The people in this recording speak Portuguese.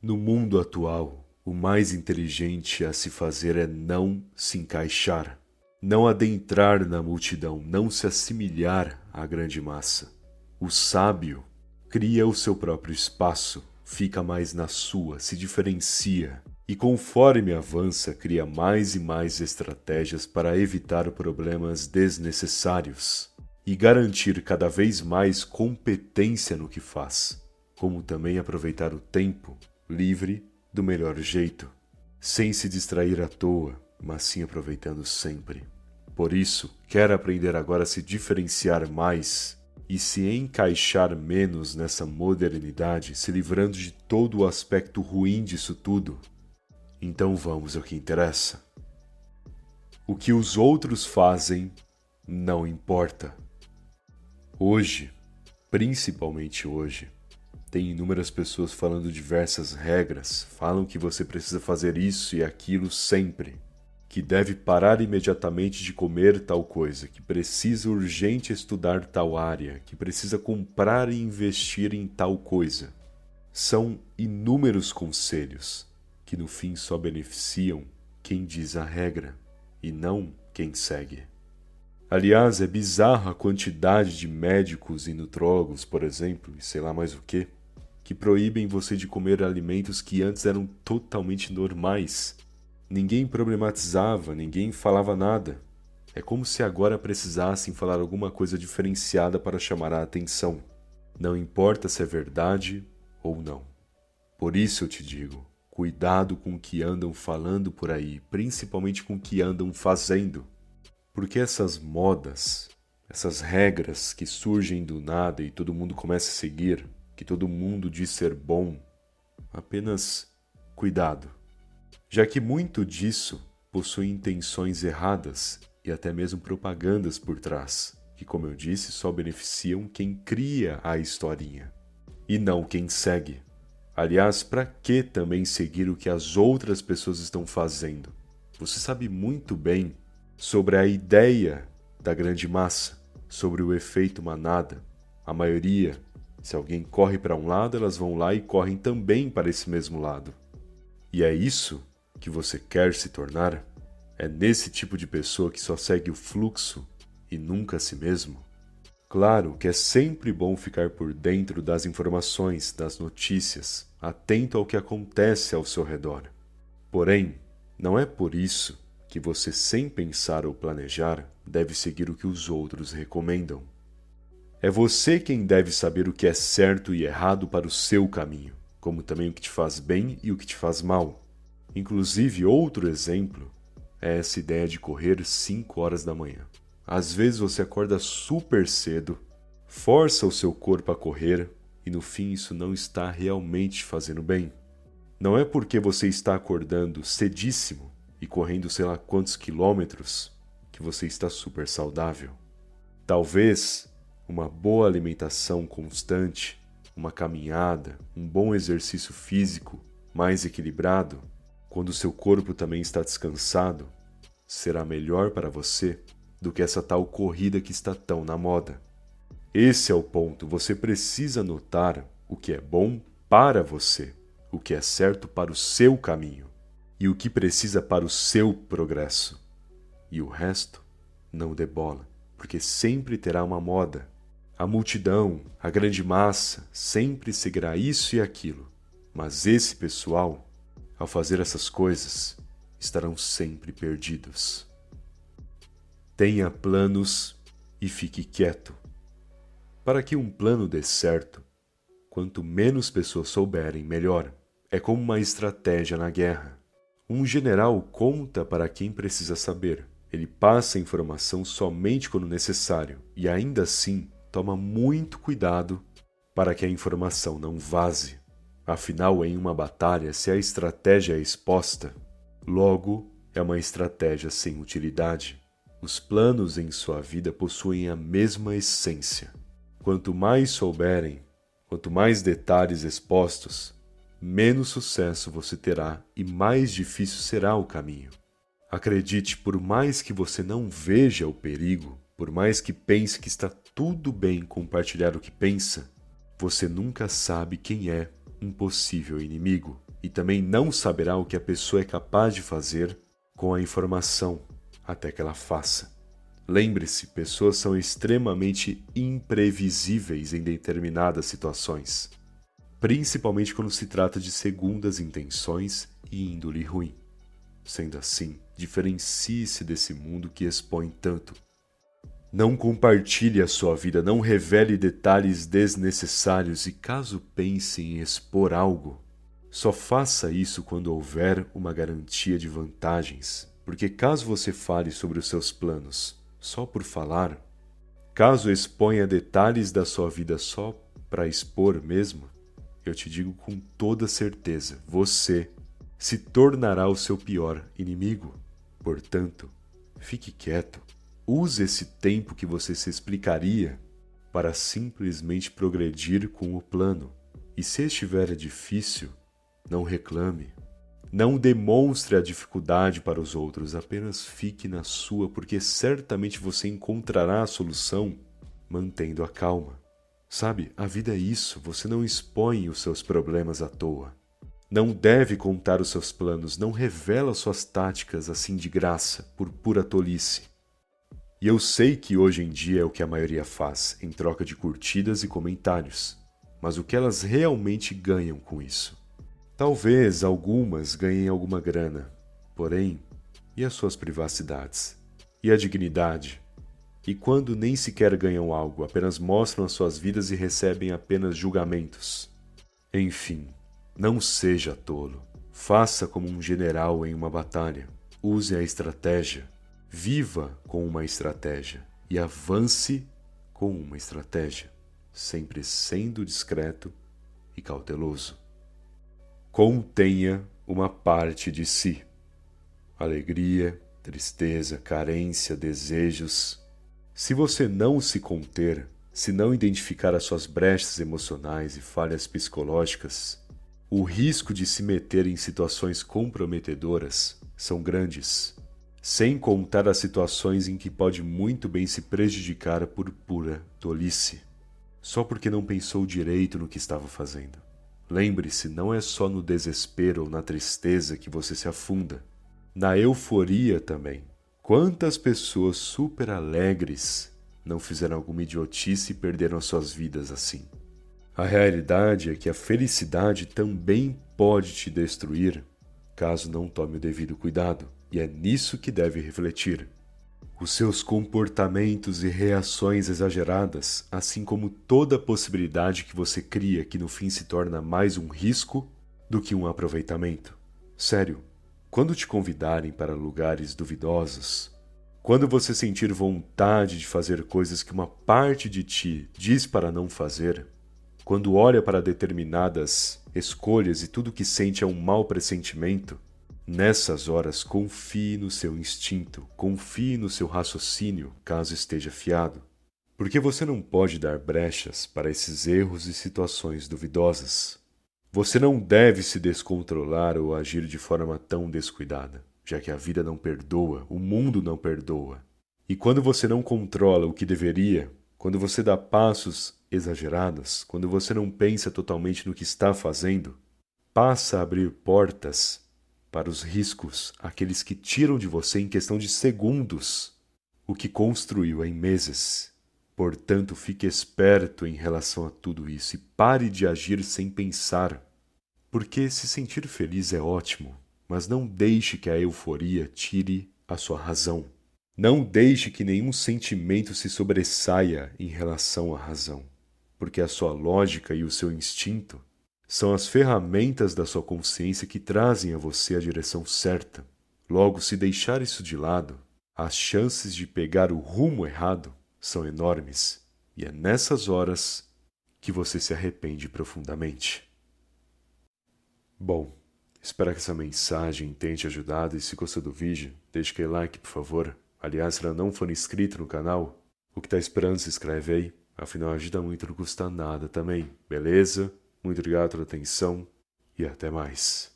No mundo atual, o mais inteligente a se fazer é não se encaixar, não adentrar na multidão, não se assimilhar à grande massa. O sábio cria o seu próprio espaço, fica mais na sua, se diferencia e, conforme avança, cria mais e mais estratégias para evitar problemas desnecessários e garantir cada vez mais competência no que faz, como também aproveitar o tempo livre do melhor jeito, sem se distrair à toa, mas sim aproveitando sempre. Por isso, quer aprender agora a se diferenciar mais e se encaixar menos nessa modernidade, se livrando de todo o aspecto ruim disso tudo? Então vamos ao que interessa. O que os outros fazem não importa. Hoje, principalmente hoje, tem inúmeras pessoas falando diversas regras, falam que você precisa fazer isso e aquilo sempre, que deve parar imediatamente de comer tal coisa, que precisa urgente estudar tal área, que precisa comprar e investir em tal coisa. São inúmeros conselhos que no fim só beneficiam quem diz a regra e não quem segue. Aliás, é bizarra a quantidade de médicos e nutrólogos, por exemplo, e sei lá mais o que proíbem você de comer alimentos que antes eram totalmente normais. Ninguém problematizava, ninguém falava nada. É como se agora precisassem falar alguma coisa diferenciada para chamar a atenção. Não importa se é verdade ou não. Por isso eu te digo, cuidado com o que andam falando por aí, principalmente com o que andam fazendo. Porque essas modas, essas regras que surgem do nada e todo mundo começa a seguir, que todo mundo diz ser bom, apenas cuidado. Já que muito disso possui intenções erradas e até mesmo propagandas por trás, que, como eu disse, só beneficiam quem cria a historinha, e não quem segue. Aliás, para que também seguir o que as outras pessoas estão fazendo? Você sabe muito bem sobre a ideia da grande massa, sobre o efeito manada. A maioria, se alguém corre para um lado, elas vão lá e correm também para esse mesmo lado. E é isso que você quer se tornar? É nesse tipo de pessoa que só segue o fluxo e nunca a si mesmo? Claro que é sempre bom ficar por dentro das informações, das notícias, atento ao que acontece ao seu redor. Porém, não é por isso que você, sem pensar ou planejar, deve seguir o que os outros recomendam. É você quem deve saber o que é certo e errado para o seu caminho, como também o que te faz bem e o que te faz mal. Inclusive, outro exemplo é essa ideia de correr 5 horas da manhã. Às vezes você acorda super cedo, força o seu corpo a correr e no fim isso não está realmente te fazendo bem. Não é porque você está acordando cedíssimo e correndo sei lá quantos quilômetros que você está super saudável. Talvez uma boa alimentação constante, uma caminhada, um bom exercício físico mais equilibrado, quando o seu corpo também está descansado, será melhor para você do que essa tal corrida que está tão na moda. Esse é o ponto, você precisa notar o que é bom para você, o que é certo para o seu caminho e o que precisa para o seu progresso. E o resto, não dê bola, porque sempre terá uma moda. A multidão, a grande massa, sempre seguirá isso e aquilo, mas esse pessoal, ao fazer essas coisas, estarão sempre perdidos. Tenha planos e fique quieto. Para que um plano dê certo, quanto menos pessoas souberem, melhor. É como uma estratégia na guerra. Um general conta para quem precisa saber. Ele passa a informação somente quando necessário e ainda assim toma muito cuidado para que a informação não vaze. Afinal, em uma batalha, se a estratégia é exposta, logo é uma estratégia sem utilidade. Os planos em sua vida possuem a mesma essência. Quanto mais souberem, quanto mais detalhes expostos, menos sucesso você terá e mais difícil será o caminho. Acredite, por mais que você não veja o perigo, por mais que pense que está tudo bem compartilhar o que pensa, você nunca sabe quem é um possível inimigo. e também não saberá o que a pessoa é capaz de fazer com a informação até que ela faça. Lembre-se, pessoas são extremamente imprevisíveis em determinadas situações, principalmente quando se trata de segundas intenções e índole ruim. Sendo assim, diferencie-se desse mundo que expõe tanto. Não compartilhe a sua vida, não revele detalhes desnecessários e caso pense em expor algo, só faça isso quando houver uma garantia de vantagens, porque caso você fale sobre os seus planos só por falar, caso exponha detalhes da sua vida só para expor mesmo, eu te digo com toda certeza, você se tornará o seu pior inimigo. Portanto, fique quieto. Use esse tempo que você se explicaria para simplesmente progredir com o plano. E se estiver difícil, não reclame. Não demonstre a dificuldade para os outros, apenas fique na sua, porque certamente você encontrará a solução mantendo a calma. Sabe, a vida é isso, você não expõe os seus problemas à toa. Não deve contar os seus planos, não revela suas táticas assim de graça, por pura tolice. E eu sei que hoje em dia é o que a maioria faz, em troca de curtidas e comentários. Mas o que elas realmente ganham com isso? Talvez algumas ganhem alguma grana, porém, e as suas privacidades? E a dignidade? E quando nem sequer ganham algo, apenas mostram as suas vidas e recebem apenas julgamentos? Enfim, não seja tolo. Faça como um general em uma batalha. Use a estratégia. Viva com uma estratégia. E avance com uma estratégia, sempre sendo discreto e cauteloso. Contenha uma parte de si. Alegria, tristeza, carência, desejos. Se você não se conter, se não identificar as suas brechas emocionais e falhas psicológicas, o risco de se meter em situações comprometedoras são grandes, sem contar as situações em que pode muito bem se prejudicar por pura tolice, só porque não pensou direito no que estava fazendo. Lembre-se, não é só no desespero ou na tristeza que você se afunda, na euforia também. Quantas pessoas super alegres não fizeram alguma idiotice e perderam suas vidas assim? A realidade é que a felicidade também pode te destruir caso não tome o devido cuidado, e é nisso que deve refletir. Os seus comportamentos e reações exageradas, assim como toda a possibilidade que você cria que no fim se torna mais um risco do que um aproveitamento. Sério, quando te convidarem para lugares duvidosos, quando você sentir vontade de fazer coisas que uma parte de ti diz para não fazer, quando olha para determinadas escolhas e tudo que sente é um mau pressentimento, nessas horas confie no seu instinto, confie no seu raciocínio, caso esteja afiado. Porque você não pode dar brechas para esses erros e situações duvidosas. Você não deve se descontrolar ou agir de forma tão descuidada, já que a vida não perdoa, o mundo não perdoa. E quando você não controla o que deveria, quando você dá passos exagerados, quando você não pensa totalmente no que está fazendo, passa a abrir portas para os riscos, aqueles que tiram de você em questão de segundos o que construiu em meses. Portanto, fique esperto em relação a tudo isso e pare de agir sem pensar. Porque se sentir feliz é ótimo, mas não deixe que a euforia tire a sua razão. Não deixe que nenhum sentimento se sobressaia em relação à razão, porque a sua lógica e o seu instinto são as ferramentas da sua consciência que trazem a você a direção certa. Logo, se deixar isso de lado, as chances de pegar o rumo errado são enormes, e é nessas horas que você se arrepende profundamente. Bom, espero que essa mensagem tenha te ajudado e se gostou do vídeo, deixe aquele like, por favor. Aliás, se ainda não for inscrito no canal, o que está esperando se inscreve aí, afinal ajuda muito, não custa nada também, beleza? Muito obrigado pela atenção e até mais.